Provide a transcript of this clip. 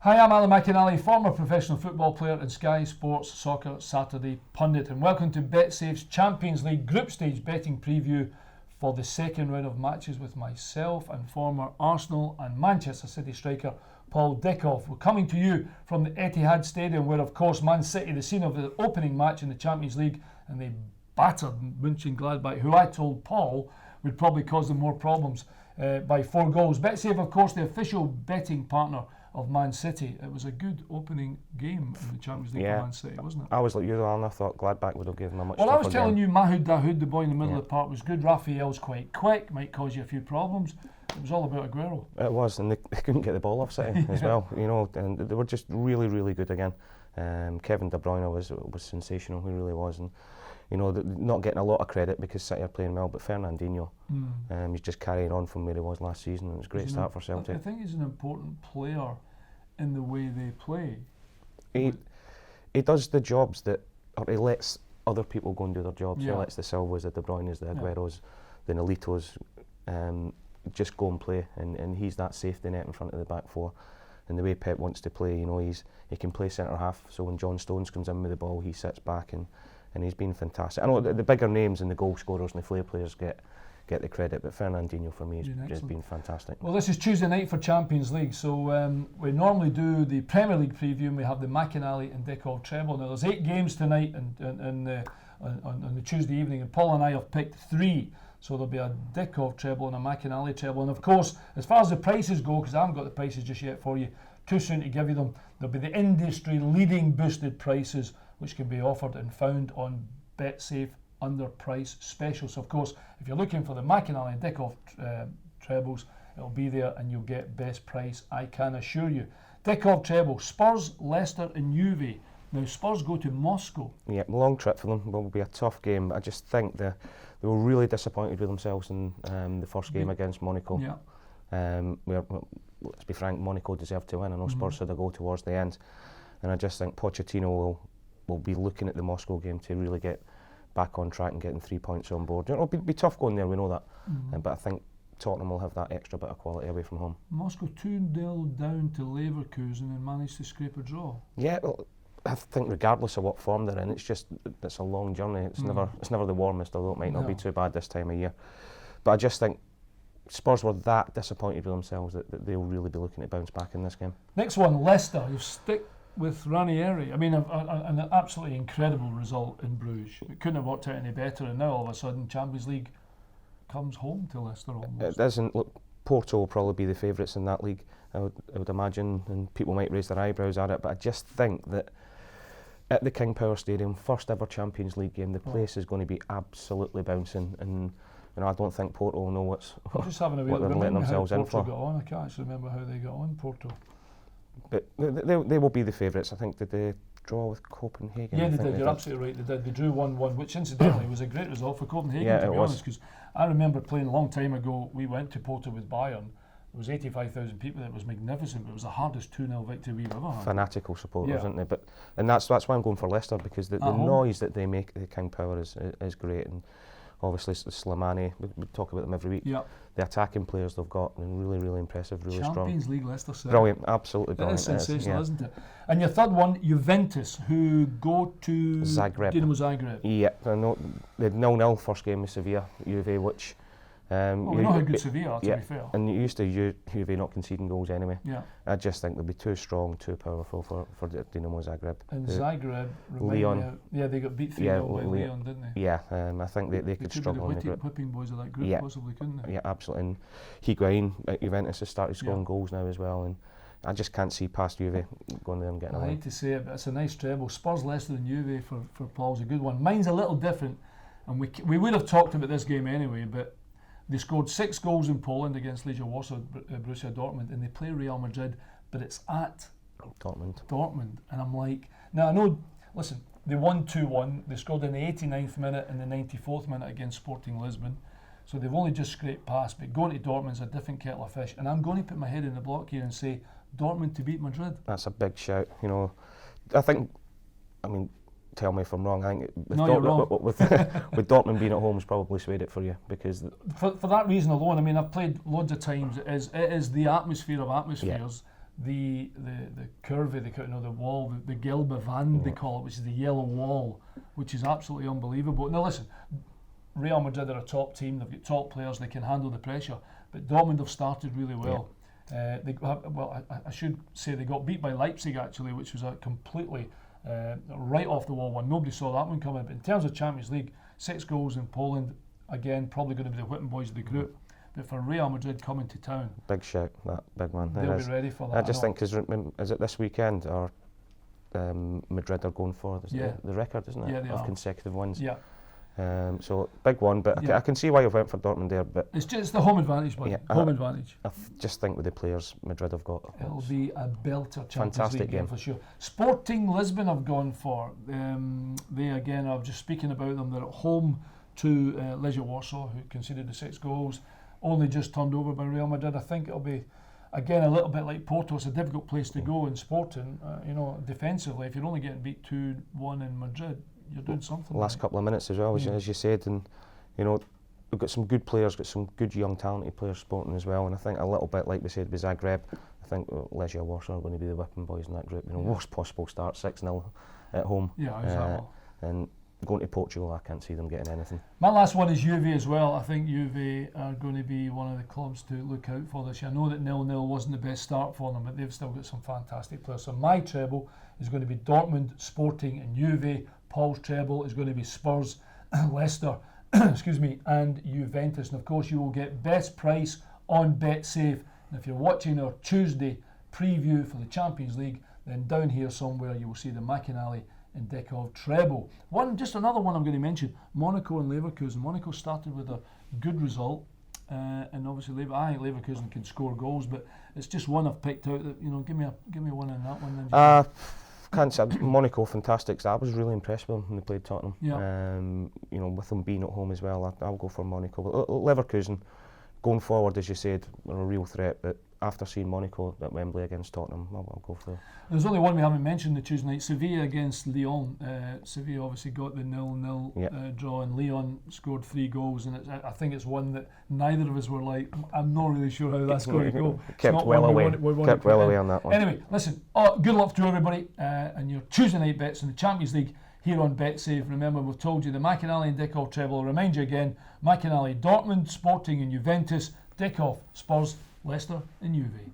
Hi, I'm Alan McInally, former professional football player and Sky Sports Soccer Saturday pundit, and welcome to BetSafe's Champions League group stage betting preview for the second round of matches with myself and former Arsenal and Manchester City striker Paul Dickov. We're coming to you from the Etihad Stadium, where of course Man City, the scene of the opening match in the Champions League, and they battered Mönchengladbach, who I told Paul would probably cause them more problems by 4 goals. BetSafe, of course, the official betting partner of Man City. It was a good opening game in the Champions League for Man City, wasn't it? I was like you, Alan. I thought Gladbach would have given them a much Well, I was telling game. you, Mahoud Dahoud, the boy in the middle of the park, was good. Raphael's quite quick, might cause you a few problems. It was all about Aguero. It was, and they couldn't get the ball off City as well. You know, and they were just really, really good again. Kevin De Bruyne was sensational. He really was, and you know, not getting a lot of credit because City are playing well, but Fernandinho, he's just carrying on from where he was last season. It was a great start for Celtic. I think he's an important player in the way they play. He does the jobs that, or he lets other people go and do their jobs. Yeah. He lets the Silvas, the De Bruynes, the Agueros, the Nolitos just go and play, and he's that safety net in front of the back four. And the way Pep wants to play, you know, he can play centre half. So when John Stones comes in with the ball, he sits back, and he's been fantastic. I know the bigger names and the goal scorers and the flair players get the credit, but Fernandinho for me has just been fantastic. Well, this is Tuesday night for Champions League, so we normally do the Premier League preview, and we have the McInally and Dickov treble. Now there's 8 games tonight on the Tuesday evening, and Paul and I have picked 3. So there'll be a Dickov treble and a McInally treble. And of course, as far as the prices go, because I haven't got the prices just yet for you, too soon to give you them, there'll be the industry leading boosted prices, which can be offered and found on BetSafe under price specials. Of course, if you're looking for the McInally and Dickov trebles, it'll be there and you'll get best price, I can assure you. Dickov treble, Spurs, Leicester and Juve. Now Spurs go to Moscow. Yeah, long trip for them. It will be a tough game. I just think they were really disappointed with themselves in the first game against Monaco. Let's be frank, Monaco deserved to win. I know Spurs had a goal towards the end, and I just think Pochettino will be looking at the Moscow game to really get back on track and getting 3 points on board. It'll be tough going there, we know that, but I think Tottenham will have that extra bit of quality away from home. Moscow 2-0 down to Leverkusen and managed to scrape a draw. Yeah, well, I think regardless of what form they're in, it's a long journey. It's never the warmest, although it might not be too bad this time of year. But I just think Spurs were that disappointed with themselves that they'll really be looking to bounce back in this game. Next one, Leicester. You stick with Ranieri. I mean, an absolutely incredible result in Bruges. It couldn't have worked out any better, and now all of a sudden Champions League comes home to Leicester almost. It doesn't. Look, Porto will probably be the favourites in that league, I would imagine, and people might raise their eyebrows at it, but I just think that at the King Power Stadium, first ever Champions League game, the place is going to be absolutely bouncing, and you know, I don't think Porto will know what they're letting themselves in for. I can't actually remember how they got on, Porto. But they will be the favourites. I think that they draw with Copenhagen. Yeah, they did. You're absolutely right. They did. They drew 1-1, which incidentally was a great result for Copenhagen, to be honest, because I remember playing a long time ago. We went to Porto with Bayern. There was 85,000 people there. It was magnificent. It was the hardest 2-0 victory we've ever had. Fanatical supporters, isn't they? And that's why I'm going for Leicester, because the noise that they make at the King Power is great. And obviously Slimani, we talk about them every week. Yep. The attacking players they've got, and really, really impressive, really strong. Champions League Leicester. Brilliant, absolutely brilliant. It is sensational, isn't it? And your third one, Juventus, who go to Zagreb. Dinamo Zagreb. Yeah, they had 0-0 first game with Sevilla, Juve, which... we know how good Sevilla are, to be fair. And you used to Juve not conceding goals anyway. Yeah. I just think they'll be too strong, too powerful for Dinamo Zagreb. And Zagreb, Leon. They got beat 3-0 by Leon, didn't they? Yeah, I think they could struggle in the group. Whipping boys of that group, possibly, couldn't they? Yeah, absolutely. And Higuain at Juventus has started scoring goals now as well, and I just can't see past Juve going there and getting away. I hate to say it, but it's a nice treble. Spurs, Leicester and Juve for Paul's a good one. Mine's a little different, and we would have talked about this game anyway, but they scored 6 goals in Poland against Legia Warsaw, Borussia Dortmund, and they play Real Madrid, but it's at Dortmund. And I'm like, now I know, listen, they won 2-1, they scored in the 89th minute and the 94th minute against Sporting Lisbon, so they've only just scraped past, but going to Dortmund's a different kettle of fish, and I'm going to put my head in the block here and say Dortmund to beat Madrid. That's a big shout, you know. I mean, tell me if I'm wrong. I think with Dortmund being at home has probably swayed it for you, because for that reason alone. I mean, I've played loads of times. It is the atmosphere of atmospheres. the curvy, the wall, the gelbe Wand they call it, which is the yellow wall, which is absolutely unbelievable. Now listen, Real Madrid are a top team. They've got top players. They can handle the pressure. But Dortmund have started really well. I should say they got beat by Leipzig actually, which was a completely right off the wall one. Nobody saw that one coming. But in terms of Champions League, 6 goals in Poland, again, probably going to be the whipping boys of the group. But for Real Madrid coming to town, big shout, that big one. They'll be ready for that. I just think, is it this weekend or Madrid are going for the record, isn't it? Yeah, they of are. consecutive wins. Yeah. So big one, but I can see why you went for Dortmund there. But it's just the home advantage, buddy. Home advantage. I just think with the players Madrid have got, it'll be a belter Champions fantastic League game for sure. Sporting Lisbon have gone for. They again, I'm just speaking about them. They're at home to Legia Warsaw, who conceded the 6 goals. Only just turned over by Real Madrid. I think it'll be, again, a little bit like Porto. It's a difficult place to go in Sporting. Defensively, if you're only getting beat 2-1 in Madrid, you're doing something. Last couple of minutes as well, as you said, and we've got some good players, got some good young talented players Sporting as well. And I think a little bit like we said with Zagreb, I think Legia Warsaw are going to be the whipping boys in that group. Worst possible start, 6-0 at home. Yeah, exactly. And going to Portugal, I can't see them getting anything. My last one is Juve as well. I think Juve are going to be one of the clubs to look out for this year. I know that 0-0 wasn't the best start for them, but they've still got some fantastic players. So my treble is going to be Dortmund, Sporting and Juve. Paul's treble is going to be Spurs, Leicester, excuse me, and Juventus. And of course you will get best price on BetSafe. And if you're watching our Tuesday preview for the Champions League, then down here somewhere you will see the McInally and Dickov treble. Just another one I'm going to mention, Monaco and Leverkusen. Monaco started with a good result, and obviously I think Leverkusen can score goals, but it's just one I've picked out that, give me one in that one then. Can't say Monaco, fantastic. I was really impressed with them when they played Tottenham. Yeah. With them being at home as well, I'll go for Monaco. But Leverkusen, going forward, as you said, are a real threat. But after seeing Monaco at Wembley against Tottenham, I'll go for. There's only one we haven't mentioned the Tuesday night. Sevilla against Lyon. Sevilla obviously got the 0-0 draw, and Lyon scored 3 goals. And I think it's one that neither of us were like, I'm not really sure how that's going to go. Kept well away on that one. Anyway, listen, good luck to everybody and your Tuesday night bets in the Champions League here on BetSafe. Remember, we've told you the McInally and Dickov treble. I'll remind you again, McInally, Dortmund, Sporting and Juventus, Dickov, Spurs, Leicester and Juve.